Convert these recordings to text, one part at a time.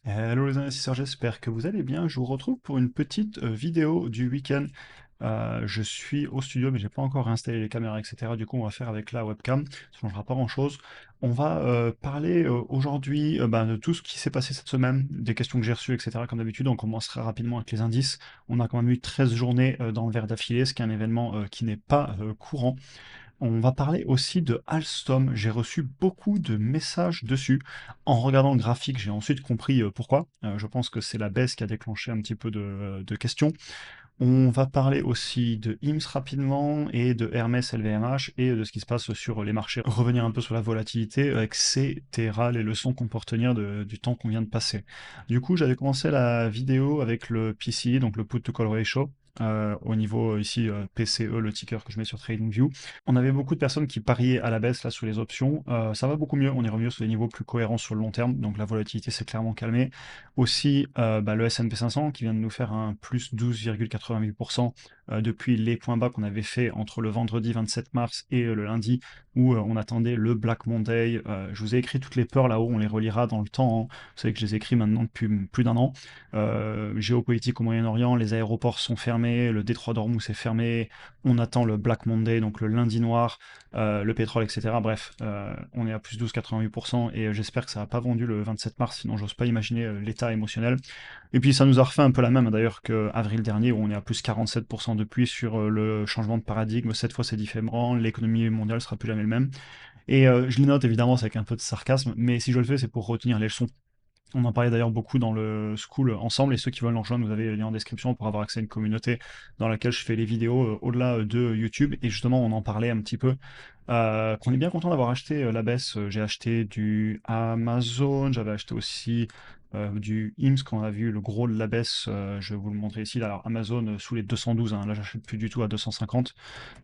Hello les investisseurs, j'espère que vous allez bien. Je vous retrouve pour une petite vidéo du week-end. Je suis au studio, mais j'ai pas encore installé les caméras, etc. Du coup, on va faire avec la webcam. Ça changera pas grand-chose. On va parler aujourd'hui de tout ce qui s'est passé cette semaine, des questions que j'ai reçues, etc. Comme d'habitude, on commencera rapidement avec les indices. On a quand même eu 13 journées dans le vert d'affilée, ce qui est un événement qui n'est pas courant. On va parler aussi de Alstom. J'ai reçu beaucoup de messages dessus. En regardant le graphique, j'ai ensuite compris pourquoi. Je pense que c'est la baisse qui a déclenché un petit peu de questions. On va parler aussi de IMS rapidement et de Hermès LVMH et de ce qui se passe sur les marchés. Revenir un peu sur la volatilité, etc. Les leçons qu'on peut retenir du temps qu'on vient de passer. Du coup, j'avais commencé la vidéo avec le PCE, donc le Put to Call Ratio. Au niveau ici PCE, le ticker que je mets sur TradingView. On avait beaucoup de personnes qui pariaient à la baisse là sur les options. Ça va beaucoup mieux, on est revenu sur des niveaux plus cohérents sur le long terme, donc la volatilité s'est clairement calmée. Aussi, le S&P 500 qui vient de nous faire un plus 12,88% depuis les points bas qu'on avait fait entre le vendredi 27 mars et le lundi où on attendait le Black Monday. Je vous ai écrit toutes les peurs là-haut, on les relira dans le temps, hein. Vous savez que je les écris maintenant depuis plus d'un an. Géopolitique au Moyen-Orient, les aéroports sont fermés, le détroit d'Ormuz est fermé, on attend le Black Monday, donc le lundi noir, le pétrole, etc. Bref, on est à plus 12,88% et j'espère que ça n'a pas vendu le 27 mars, sinon j'ose pas imaginer l'état émotionnel. Et puis ça nous a refait un peu la même d'ailleurs qu'avril dernier où on est à plus 47% depuis sur le changement de paradigme. Cette fois c'est différent, l'économie mondiale sera plus jamais le même. Et je les note évidemment c'est avec un peu de sarcasme, mais si je le fais c'est pour retenir les leçons. On en parlait d'ailleurs beaucoup dans le school ensemble, et ceux qui veulent nous rejoindre, vous avez le lien en description pour avoir accès à une communauté dans laquelle je fais les vidéos au-delà de YouTube, et justement on en parlait un petit peu, qu'on est bien content d'avoir acheté la baisse. J'ai acheté du Amazon, j'avais acheté aussi du IMS quand on a vu le gros de la baisse, je vais vous le montrer ici. Alors Amazon sous les 212, hein, là j'achète plus du tout à 250,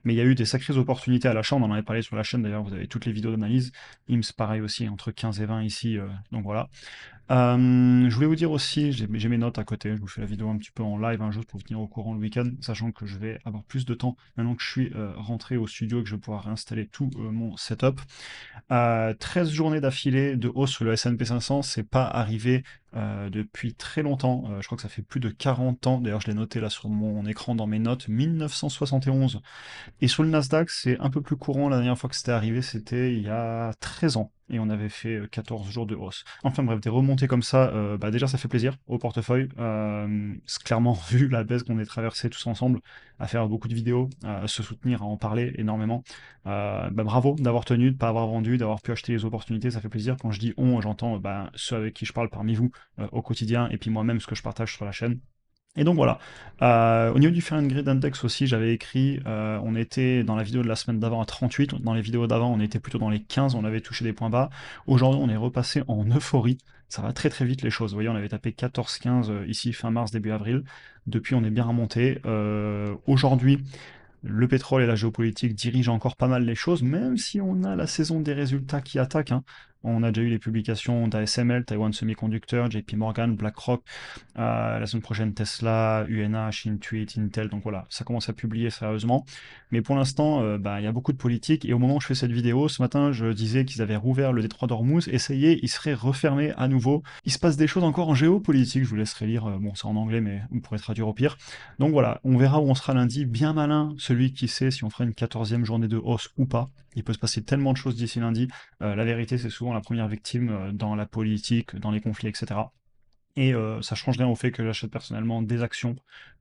mais il y a eu des sacrées opportunités à l'achat, on en avait parlé sur la chaîne d'ailleurs, vous avez toutes les vidéos d'analyse. IMS pareil aussi, entre 15 et 20 ici, donc voilà. Je voulais vous dire aussi, j'ai mes notes à côté, je vous fais la vidéo un petit peu en live, un jour pour vous tenir au courant le week-end, sachant que je vais avoir plus de temps maintenant que je suis rentré au studio et que je vais pouvoir réinstaller tout mon setup. 13 journées d'affilée de hausse sur le S&P 500, c'est pas arrivé depuis très longtemps. Je crois que ça fait plus de 40 ans, d'ailleurs je l'ai noté là sur mon écran dans mes notes, 1971. Et sur le Nasdaq, c'est un peu plus courant. La dernière fois que c'était arrivé, c'était il y a 13 ans. Et on avait fait 14 jours de hausse. Enfin bref, des remontées comme ça, déjà ça fait plaisir au portefeuille. C'est clairement vu la baisse qu'on est traversé tous ensemble, à faire beaucoup de vidéos, à se soutenir, à en parler énormément. Bravo d'avoir tenu, de ne pas avoir vendu, d'avoir pu acheter les opportunités, ça fait plaisir. Quand je dis on, j'entends ceux avec qui je parle parmi vous au quotidien, et puis moi-même ce que je partage sur la chaîne. Et donc voilà. Au niveau du Fahrenheit Index aussi, j'avais écrit, on était dans la vidéo de la semaine d'avant à 38, dans les vidéos d'avant on était plutôt dans les 15, on avait touché des points bas. Aujourd'hui on est repassé en euphorie, ça va très très vite les choses. Vous voyez, on avait tapé 14-15 ici fin mars, début avril. Depuis on est bien remonté. Aujourd'hui, le pétrole et la géopolitique dirigent encore pas mal les choses, même si on a la saison des résultats qui attaque, hein. On a déjà eu les publications d'ASML, Taiwan Semiconductor, JP Morgan, BlackRock, la semaine prochaine Tesla, UNH, Intuit, Intel, donc voilà, ça commence à publier sérieusement. Mais pour l'instant, il y a beaucoup de politique, et au moment où je fais cette vidéo, ce matin, je disais qu'ils avaient rouvert le détroit d'Ormuz, et ça y est, il serait refermé à nouveau. Il se passe des choses encore en géopolitique, je vous laisserai lire, bon c'est en anglais, mais vous pourrez traduire au pire. Donc voilà, on verra où on sera lundi. Bien malin, celui qui sait si on fera une 14e journée de hausse ou pas. Il peut se passer tellement de choses d'ici lundi. La vérité, c'est souvent la première victime dans la politique, dans les conflits, etc. Et ça change rien au fait que j'achète personnellement des actions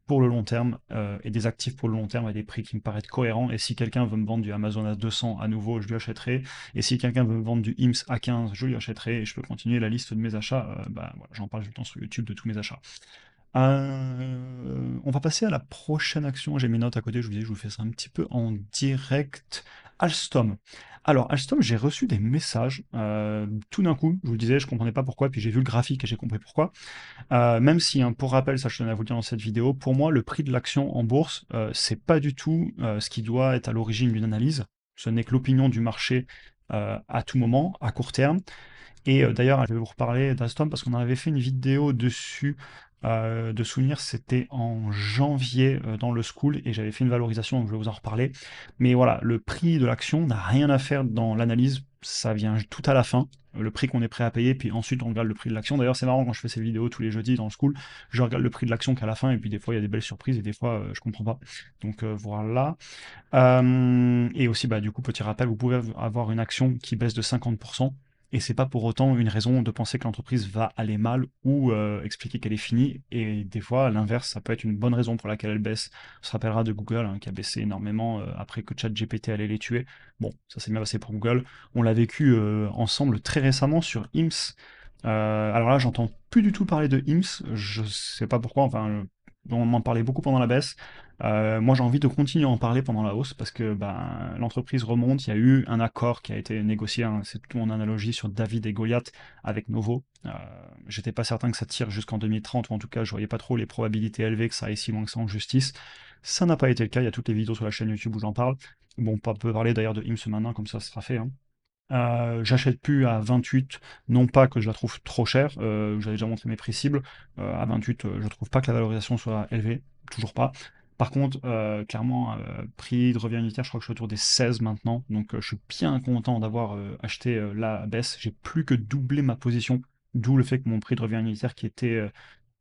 pour le long terme et des actifs pour le long terme à des prix qui me paraissent cohérents. Et si quelqu'un veut me vendre du Amazon à 200 à nouveau, je lui achèterai. Et si quelqu'un veut me vendre du IMS à 15, je lui achèterai. Et je peux continuer la liste de mes achats. Voilà, j'en parle tout le temps sur YouTube de tous mes achats. On va passer à la prochaine action. J'ai mes notes à côté, je vous disais, je vous fais ça un petit peu en direct. Alstom. Alors, Alstom, j'ai reçu des messages tout d'un coup. Je vous le disais, je comprenais pas pourquoi, puis j'ai vu le graphique et j'ai compris pourquoi. Même si, hein, pour rappel, ça je tenais à vous le dire dans cette vidéo, pour moi, le prix de l'action en bourse, c'est pas du tout ce qui doit être à l'origine d'une analyse. Ce n'est que l'opinion du marché à tout moment, à court terme. Et d'ailleurs, je vais vous reparler d'Alstom parce qu'on avait fait une vidéo dessus de souvenirs, c'était en janvier dans le school et j'avais fait une valorisation, donc je vais vous en reparler. Mais voilà, le prix de l'action n'a rien à faire dans l'analyse. ça vient tout à la fin, le prix qu'on est prêt à payer, puis ensuite on regarde le prix de l'action. D'ailleurs, c'est marrant quand je fais ces vidéos tous les jeudis dans le school, je regarde le prix de l'action qu'à la fin, et puis des fois il y a des belles surprises, et des fois je comprends pas. Donc voilà. Et aussi, bah, du coup, petit rappel, vous pouvez avoir une action qui baisse de 50%, et c'est pas pour autant une raison de penser que l'entreprise va aller mal ou expliquer qu'elle est finie. Et des fois, à l'inverse, ça peut être une bonne raison pour laquelle elle baisse. On se rappellera de Google, hein, qui a baissé énormément après que ChatGPT allait les tuer. Bon, ça s'est bien passé pour Google. On l'a vécu ensemble très récemment sur IMSS. Alors là, j'entends plus du tout parler de IMSS. Je sais pas pourquoi. Enfin, on m'en parlait beaucoup pendant la baisse. Moi, j'ai envie de continuer à en parler pendant la hausse parce que ben, l'entreprise remonte. Il y a eu un accord qui a été négocié, hein. C'est tout mon analogie sur David et Goliath avec Novo. J'étais pas certain que ça tire jusqu'en 2030, ou en tout cas, je voyais pas trop les probabilités élevées que ça aille si loin que ça en justice. Ça n'a pas été le cas. Il y a toutes les vidéos sur la chaîne YouTube où j'en parle. Bon, on peut parler d'ailleurs de IMSS maintenant, comme ça sera fait, hein. J'achète plus à 28, non pas que je la trouve trop chère, j'avais déjà montré mes prix cibles, à 28, je trouve pas que la valorisation soit élevée, toujours pas. Par contre, clairement, prix de revient unitaire, je crois que je suis autour des 16 maintenant, donc je suis bien content d'avoir acheté la baisse. J'ai plus que doublé ma position, d'où le fait que mon prix de revient unitaire qui était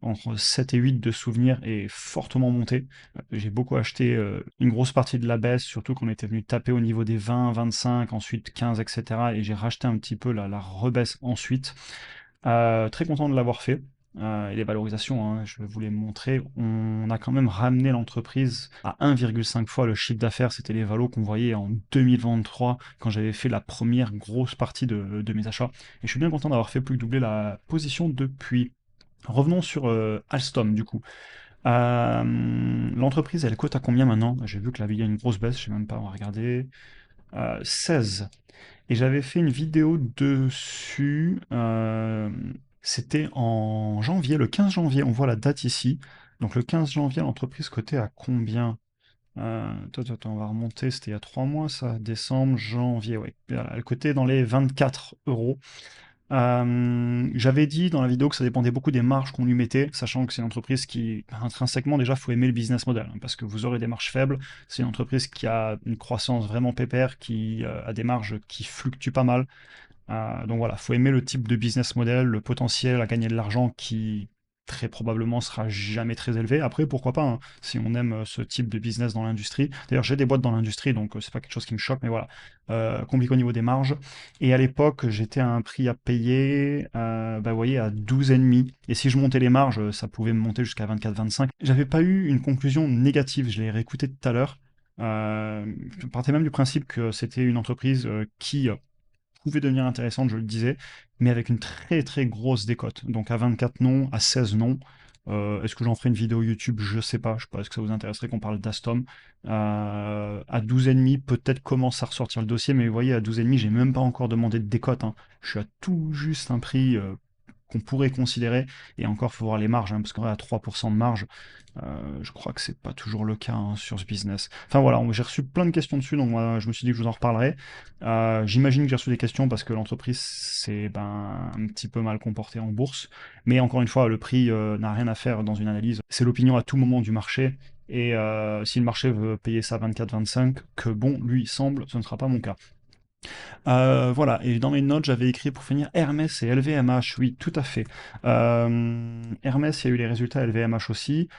entre 7 et 8 de souvenirs est fortement monté. J'ai beaucoup acheté une grosse partie de la baisse, surtout qu'on était venu taper au niveau des 20, 25, ensuite 15, etc. Et j'ai racheté un petit peu la rebaisse ensuite. Très content de l'avoir fait. Et les valorisations, hein, je vais vous les montrer. On a quand même ramené l'entreprise à 1,5 fois le chiffre d'affaires. C'était les valos qu'on voyait en 2023 quand j'avais fait la première grosse partie de mes achats. Et je suis bien content d'avoir fait plus que doubler la position depuis. Revenons sur Alstom, du coup. L'entreprise, elle cote à combien maintenant? J'ai vu que là, il y a une grosse baisse, je sais même pas, on va regarder. 16. Et j'avais fait une vidéo dessus. C'était en janvier, le 15 janvier, on voit la date ici. Donc le 15 janvier, l'entreprise cotait à combien? On va remonter, c'était il y a 3 mois, ça, décembre, janvier, ouais. Elle cotait dans les 24 euros. J'avais dit dans la vidéo que ça dépendait beaucoup des marges qu'on lui mettait, sachant que c'est une entreprise qui, intrinsèquement, déjà, faut aimer le business model, hein, parce que vous aurez des marges faibles. C'est une entreprise qui a une croissance vraiment pépère, qui a des marges qui fluctuent pas mal. Donc voilà, faut aimer le type de business model, le potentiel à gagner de l'argent qui très probablement sera jamais très élevé. Après, pourquoi pas, hein, si on aime ce type de business dans l'industrie. D'ailleurs, j'ai des boîtes dans l'industrie, donc c'est pas quelque chose qui me choque, mais voilà. Compliqué au niveau des marges. Et à l'époque, j'étais à un prix à payer, bah, vous voyez, à 12,5. Et si je montais les marges, ça pouvait me monter jusqu'à 24-25. J'avais pas eu une conclusion négative, je l'ai réécouté tout à l'heure. Je partais même du principe que c'était une entreprise qui pouvait devenir intéressante, je le disais, mais avec une très très grosse décote. Donc à 24 non, à 16 non. Est-ce que j'en ferai une vidéo YouTube? Je sais pas. Je sais pas, est-ce que ça vous intéresserait qu'on parle d'Astom? À 12,5, peut-être commence à ressortir le dossier, mais vous voyez, à 12,5, j'ai même pas encore demandé de décote, hein. Je suis à tout juste un prix qu'on pourrait considérer, et encore, il faut voir les marges, hein, parce qu'à 3% de marge, je crois que c'est pas toujours le cas, hein, sur ce business. Enfin voilà, j'ai reçu plein de questions dessus, donc moi, je me suis dit que je vous en reparlerai. J'imagine que j'ai reçu des questions parce que l'entreprise s'est ben, un petit peu mal comportée en bourse. Mais encore une fois, le prix n'a rien à faire dans une analyse. C'est l'opinion à tout moment du marché. Et si le marché veut payer ça 24-25, que bon, lui semble, ce ne sera pas mon cas. Voilà, et dans mes notes, j'avais écrit pour finir Hermès et LVMH, oui, tout à fait. Hermès, il y a eu les résultats, LVMH aussi.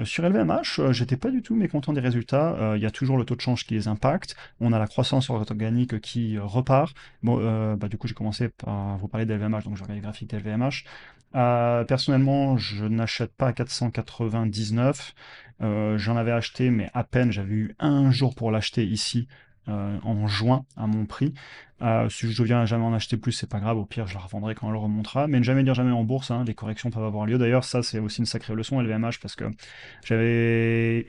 Sur LVMH, j'étais pas du tout mécontent des résultats. Il y a toujours le taux de change qui les impacte. On a la croissance organique qui repart. Bon, bah, du coup, j'ai commencé par vous parler d'LVMH, donc je regarde les graphiques d'LVMH. Personnellement, je n'achète pas à 499. J'en avais acheté, mais à peine. J'avais eu un jour pour l'acheter ici en juin à mon prix. Si je deviens jamais en acheter plus, c'est pas grave, au pire je la revendrai quand elle remontera, mais ne jamais dire jamais en bourse, hein, les corrections peuvent avoir lieu. D'ailleurs, ça c'est aussi une sacrée leçon LVMH parce que j'avais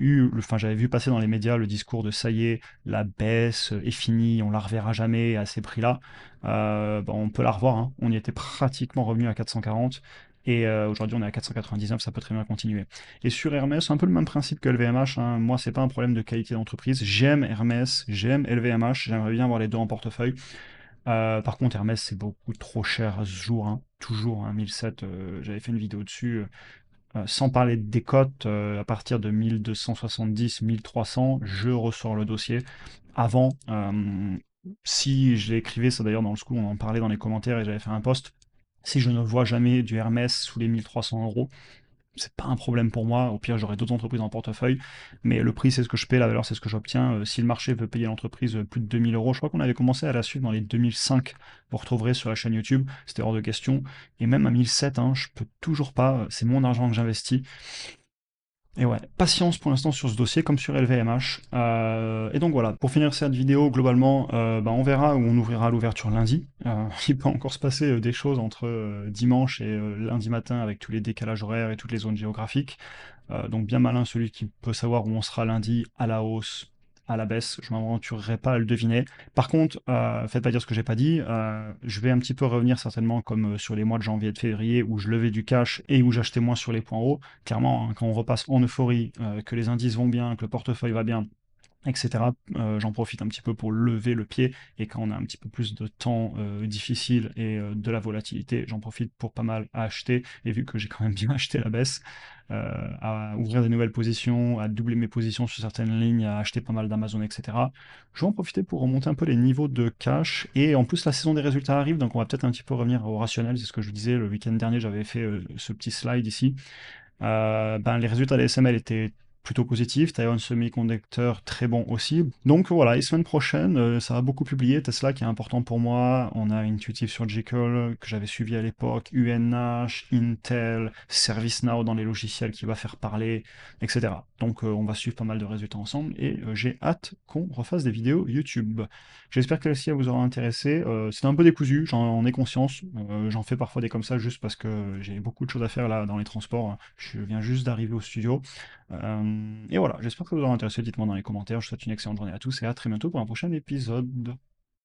vu passer dans les médias le discours de ça y est, la baisse est finie, on la reverra jamais à ces prix-là. Bah, on peut la revoir, hein. On y était pratiquement revenu à 440. Et aujourd'hui, on est à 499, ça peut très bien continuer. Et sur Hermès, c'est un peu le même principe que LVMH, hein. Moi, c'est pas un problème de qualité d'entreprise. J'aime Hermès, j'aime LVMH, j'aimerais bien avoir les deux en portefeuille. Par contre, Hermès, c'est beaucoup trop cher à ce jour, hein. Toujours, hein, 1007, j'avais fait une vidéo dessus. Sans parler de décote, à partir de 1270, 1300, je ressors le dossier. Avant, Si je l'écrivais, ça d'ailleurs dans le school, on en parlait dans les commentaires et j'avais fait un post. Si je ne vois jamais du Hermès sous les 1 300 euros, c'est pas un problème pour moi. Au pire, j'aurai d'autres entreprises en portefeuille. Mais le prix, c'est ce que je paie, la valeur, c'est ce que j'obtiens. Si le marché veut payer l'entreprise plus de 2 000 euros, je crois qu'on avait commencé à la suivre dans les 2005. Vous retrouverez sur la chaîne YouTube, c'était hors de question. Et même à 1007, hein, je peux toujours pas. C'est mon argent que j'investis. Et ouais, patience pour l'instant sur ce dossier comme sur LVMH. Et donc voilà, pour finir cette vidéo, globalement, bah, on verra où on ouvrira l'ouverture lundi. Il peut encore se passer des choses entre dimanche et lundi matin avec tous les décalages horaires et toutes les zones géographiques. Donc bien malin celui qui peut savoir où on sera lundi, à la hausse, à la baisse. Je m'aventurerai pas à le deviner. Par contre, faites pas dire ce que j'ai pas dit. Je vais un petit peu revenir certainement comme sur les mois de janvier et de février où je levais du cash et où j'achetais moins sur les points hauts. Clairement, hein, quand on repasse en euphorie, que les indices vont bien, que le portefeuille va bien, etc. J'en profite un petit peu pour lever le pied, et quand on a un petit peu plus de temps difficile et de la volatilité, j'en profite pour pas mal à acheter, et vu que j'ai quand même bien acheté la baisse, à ouvrir des nouvelles positions, à doubler mes positions sur certaines lignes, à acheter pas mal d'Amazon, etc. Je vais en profiter pour remonter un peu les niveaux de cash, et en plus la saison des résultats arrive, donc on va peut-être un petit peu revenir au rationnel, c'est ce que je vous disais le week-end dernier, j'avais fait ce petit slide ici. Ben, les résultats des SML étaient plutôt positifs. Taiwan Semiconductor, très bon aussi. Donc voilà, et semaine prochaine, ça va beaucoup publier. Tesla qui est important pour moi. On a Intuitive Surgical que j'avais suivi à l'époque, UNH, Intel, ServiceNow dans les logiciels qui va faire parler, etc. Donc on va suivre pas mal de résultats ensemble et j'ai hâte qu'on refasse des vidéos YouTube. J'espère que celle-ci vous aura intéressé. C'était un peu décousu, j'en ai conscience. J'en fais parfois des comme ça juste parce que j'ai beaucoup de choses à faire là dans les transports. Je viens juste d'arriver au studio. Et voilà, j'espère que vous aura intéressé. Dites-moi dans les commentaires. Je vous souhaite une excellente journée à tous et à très bientôt pour un prochain épisode.